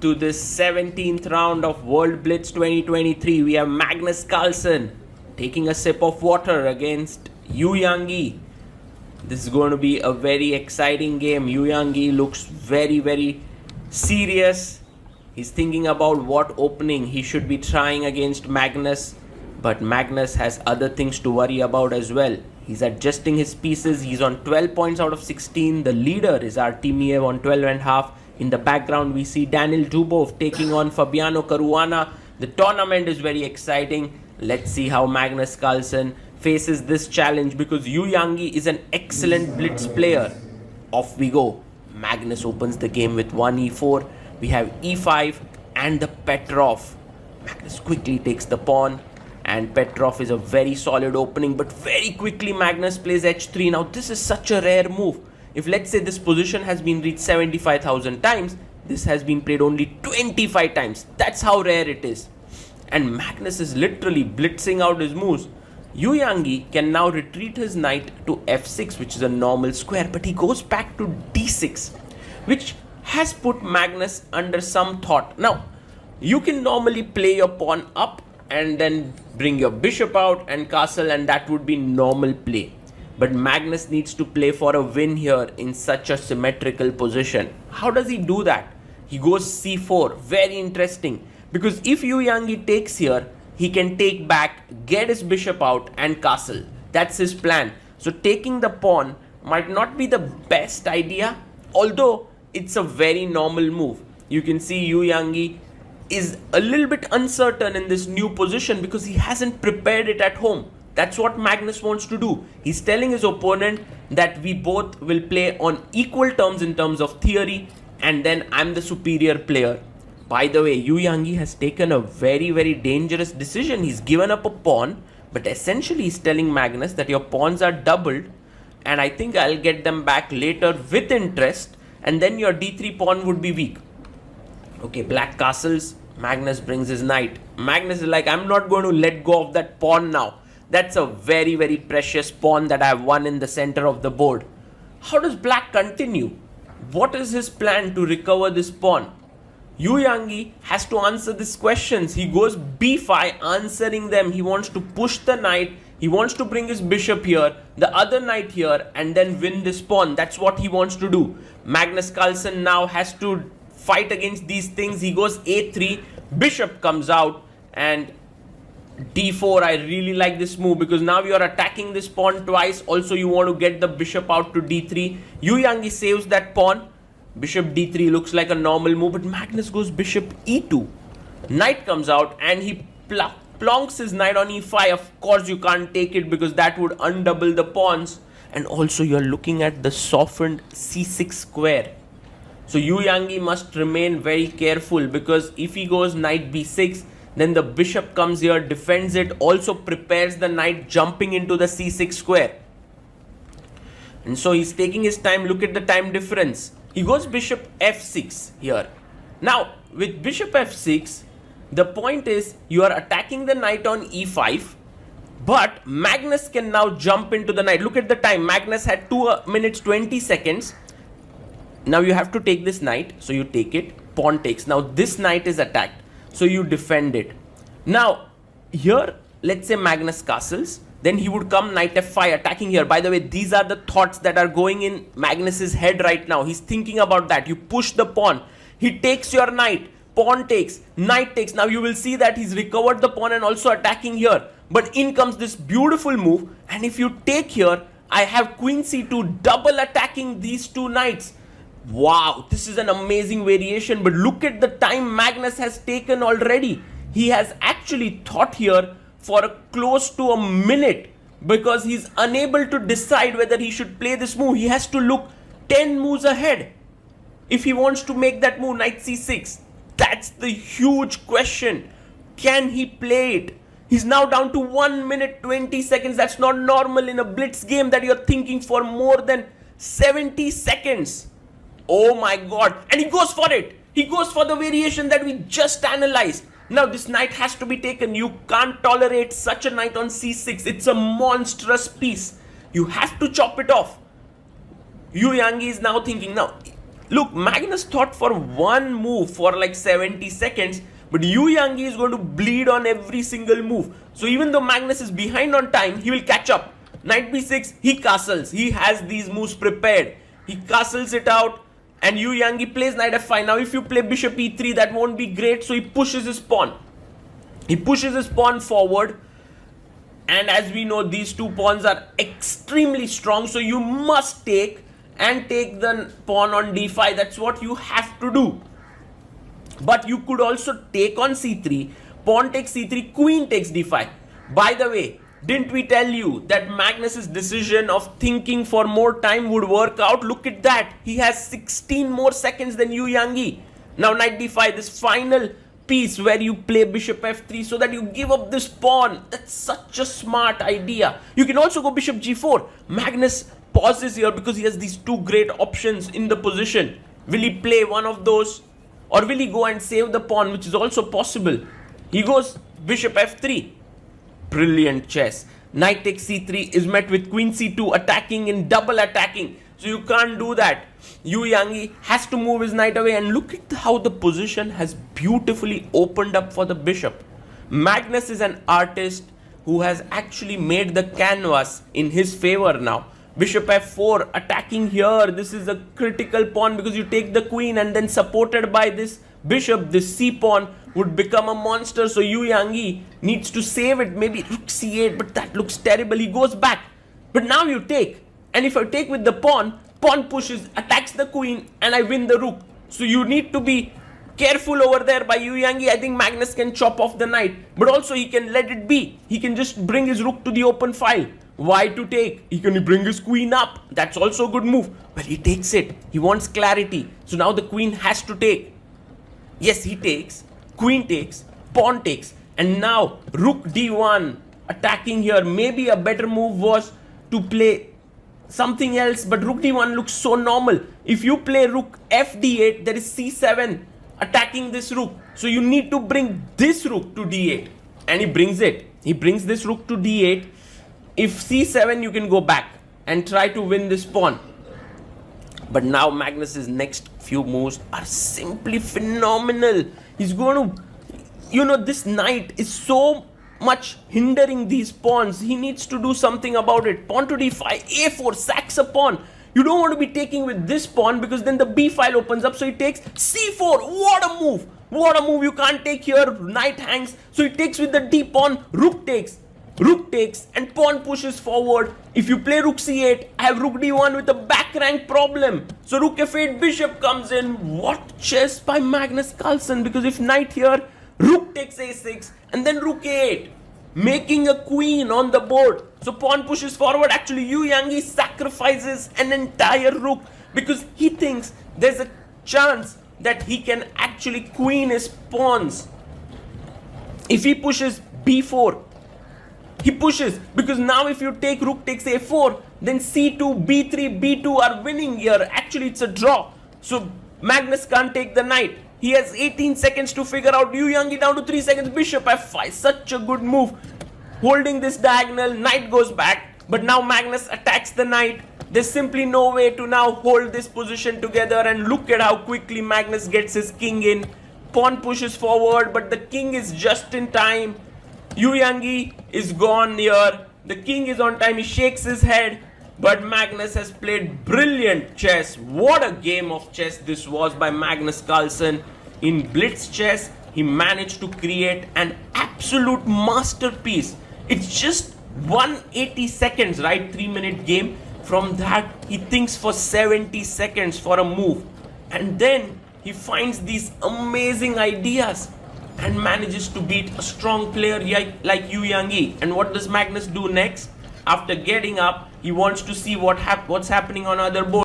To this 17th round of World Blitz 2023. We have Magnus Carlsen taking a sip of water against Yu Yangi. This is going to be a very exciting game. Yu Yangi looks very serious. He's thinking about what opening he should be trying against Magnus, but Magnus has other things to worry about as well. He's adjusting his pieces. He's on 12 points out of 16. The leader is Artemiev on 12.5. In the background, we see Daniil Dubov taking on Fabiano Caruana. The tournament is very exciting. Let's see how Magnus Carlsen faces this challenge, because Yu Yangi is an excellent blitz player. Off we go. Magnus opens the game with 1e4. We have e5 and the Petrov. Magnus quickly takes the pawn, and Petrov is a very solid opening, but very quickly Magnus plays h3. Now this is such a rare move. If let's say this position has been reached 75,000 times, this has been played only 25 times. That's how rare it is. And Magnus is literally blitzing out his moves. Yu Yangi can now retreat his knight to f6, which is a normal square, but he goes back to d6, which has put Magnus under some thought. Now, you can normally play your pawn up and then bring your bishop out and castle, and that would be normal play. But Magnus needs to play for a win here in such a symmetrical position. How does he do that? He goes c4. Very interesting. Because if Yu Yangi takes here, he can take back, get his bishop out and castle. That's his plan. So taking the pawn might not be the best idea, although it's a very normal move. You can see Yu Yangi is a little bit uncertain in this new position because he hasn't prepared it at home. That's what Magnus wants to do. He's telling his opponent that we both will play on equal terms in terms of theory, and then I'm the superior player. By the way, Yu Yangi has taken a very dangerous decision. He's given up a pawn, but essentially he's telling Magnus that your pawns are doubled, and I think I'll get them back later with interest, and then your d3 pawn would be weak. Okay, black castles. Magnus brings his knight. Magnus is like, I'm not going to let go of that pawn now. That's a very precious pawn that I have won in the center of the board. How does black continue? What is his plan to recover this pawn? Yu Yangi has to answer these questions. He goes b5, answering them. He wants to push the knight. He wants to bring his bishop here, the other knight here, and then win this pawn. That's what he wants to do. Magnus Carlsen now has to fight against these things. He goes a3, bishop comes out, and d4. I really like this move because now you are attacking this pawn twice. Also, you want to get the bishop out to d3. Yu Yangi saves that pawn. Bishop d3 looks like a normal move, but Magnus goes bishop e2. Knight comes out and he plonks his knight on e5. Of course, you can't take it because that would undouble the pawns. And also, you're looking at the softened c6 square. So Yu Yangi must remain very careful, because if he goes knight b6, then the bishop comes here, defends it, also prepares the knight jumping into the c6 square. And so he's taking his time. Look at the time difference. He goes bishop f6 here. Now, with bishop f6, the point is you are attacking the knight on e5, but Magnus can now jump into the knight. Look at the time. Magnus had 2 minutes 20 seconds. Now you have to take this knight. So you take it. Pawn takes. Now this knight is attacked. So you defend it. Now, here, let's say Magnus castles. Then he would come knight f5, attacking here. By the way, these are the thoughts that are going in Magnus's head right now. He's thinking about that. You push the pawn. He takes your knight. Pawn takes. Knight takes. Now you will see that he's recovered the pawn and also attacking here. But in comes this beautiful move. And if you take here, I have queen c2, double attacking these two knights. Wow, this is an amazing variation. But look at the time Magnus has taken already. He has actually thought here for close to a minute, because he's unable to decide whether he should play this move. He has to look 10 moves ahead if he wants to make that move, knight c6. That's the huge question. Can he play it? He's now down to 1 minute 20 seconds. That's not normal in a blitz game that you're thinking for more than 70 seconds. Oh my god. And he goes for it. He goes for the variation that we just analyzed. Now this knight has to be taken. You can't tolerate such a knight on c6. It's a monstrous piece. You have to chop it off. Yu Yangi is now thinking, now Look, Magnus thought for one move for like 70 seconds, but Yu Yangi is going to bleed on every single move. So even though Magnus is behind on time, he will catch up. Knight b6, he castles. He has these moves prepared. He castles it out, and Yu Yangi plays knight f5. Now if you play bishop e3, that won't be great, so he pushes his pawn. He pushes his pawn forward, and as we know, these two pawns are extremely strong, so you must take the pawn on d5. That's what you have to do. But you could also take on c3, pawn takes c3, queen takes d5. By the way, didn't we tell you that Magnus's decision of thinking for more time would work out? Look at that. He has 16 more seconds than Yu Yangi. Now knight d5, this final piece where you play bishop f3 so that you give up this pawn. That's such a smart idea. You can also go bishop g4. Magnus pauses here because he has these two great options in the position. Will he play one of those, or will he go and save the pawn, which is also possible? He goes bishop f3. Brilliant chess. Knight takes c3 is met with queen c2, attacking in double attacking. So you can't do that. Yu Yangi has to move his knight away, and look at how the position has beautifully opened up for the bishop. Magnus is an artist who has actually made the canvas in his favor now. Bishop f4, attacking here. This is a critical pawn because you take the queen, and then supported by this bishop, this c pawn would become a monster. So Yu Yangi needs to save it. Maybe rook c8, but that looks terrible. He goes back. But now you take. And if I take with the pawn, pawn pushes, attacks the queen, and I win the rook. So you need to be careful over there by Yu Yangi. I think Magnus can chop off the knight, but also he can let it be. He can just bring his rook to the open file. Why to take? He can bring his queen up. That's also a good move. But he takes it. He wants clarity. So now the queen has to take. Yes, he takes. Queen takes. Pawn takes. And now rook d1 attacking here. Maybe a better move was to play something else, but rook d1 looks so normal. If you play rook f d8, there is c7 attacking this rook. So you need to bring this rook to d8. And he brings it. He brings this rook to d8. If c7, you can go back and try to win this pawn. But now Magnus's next few moves are simply phenomenal. He's going to, this knight is so much hindering these pawns. He needs to do something about it. Pawn to d5, a4, sacks a pawn. You don't want to be taking with this pawn because then the b file opens up. So he takes c4. What a move. What a move. You can't take here. Knight hangs. So he takes with the d pawn. Rook takes. Rook takes and pawn pushes forward. If you play rook c8, I have rook d1 with a back rank problem. So rook f8, bishop comes in. What chess by Magnus Carlsen? Because if knight here, rook takes a6 and then rook a8, making a queen on the board. So pawn pushes forward. Actually, Yu Yangi sacrifices an entire rook because he thinks there's a chance that he can actually queen his pawns. If he pushes b4, he pushes, because now if you take rook takes a4, then c2, b3, b2 are winning here. Actually, it's a draw. So Magnus can't take the knight. He has 18 seconds to figure out. Yu Yangi down to 3 seconds. Bishop f5. Such a good move. Holding this diagonal. Knight goes back. But now Magnus attacks the knight. There's simply no way to now hold this position together. And look at how quickly Magnus gets his king in. Pawn pushes forward, but the king is just in time. Yu Yangi is gone here. The king is on time. He shakes his head. But Magnus has played brilliant chess. What a game of chess this was by Magnus Carlsen. In blitz chess, he managed to create an absolute masterpiece. It's just 180 seconds, right? 3-minute game. From that, he thinks for 70 seconds for a move. And then he finds these amazing ideas and manages to beat a strong player like Yu Yangi. And what does Magnus do next? After getting up, he wants to see what's happening on other boards.